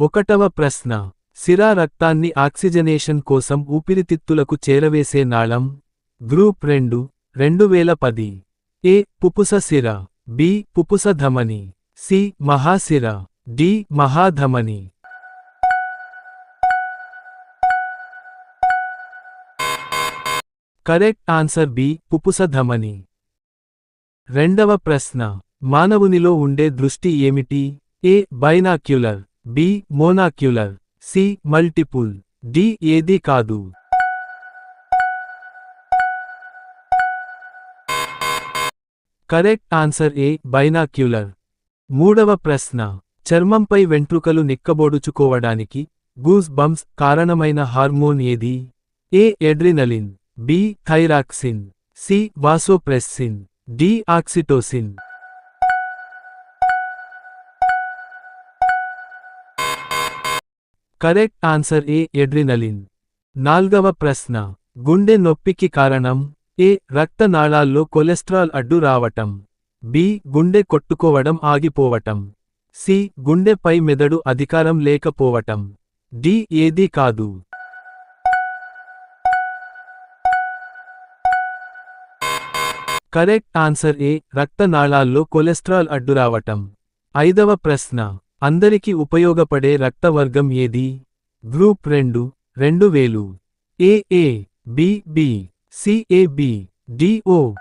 ఒకటవ ప్రశ్న. సిరా రక్తాన్ని ఆక్సిజనేషన్ కోసం ఊపిరితిత్తులకు చేరవేసే నాళం. గ్రూప్ 2, 2010. ఏ. పుపుస సిర. బి. పుపుస ధమని. సి. మహాసిర. డి. మహాధమని. Correct answer B. పుపుస ధమని. రెండవ ప్రశ్న. మానవునిలో ఉండే దృష్టి ఏమిటి? A. Binocular. B. Monocular. C. Multiple. D. ఏదీ కాదు. Correct answer A. బైనాక్యులర్. మూడవ ప్రశ్న. చర్మంపై వెంట్రుకలు నిక్కబొడుచుకోవడానికి గూస్ బంప్స్ కారణమైన హార్మోన్ ఏది? A. Adrenaline. B. Thyroxine. C. Vasopressin. D. Oxytocin. Correct answer A. Adrenaline. నాల్గవ ప్రశ్న. గుండె నొప్పికి కారణం? ఏ. రక్తనాళాల్లో కొలెస్ట్రాల్ అడ్డు రావటం. బి. గుండె కొట్టుకోవడం ఆగిపోవటం. సి. గుండెపై మెదడు అధికారం లేకపోవటం. డి. ఏదీ కాదు. Correct answer A. రక్తనాళాల్లో కొలెస్ట్రాల్ అడ్డురావటం. ఐదవ ప్రశ్న. అందరికి ఉపయోగపడే రక్తవర్గం ఏది? Group 2, 2000. A. A. B. B. C. A. B. D. O.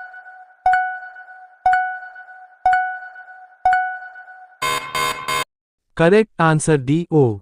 Correct answer D. Oh.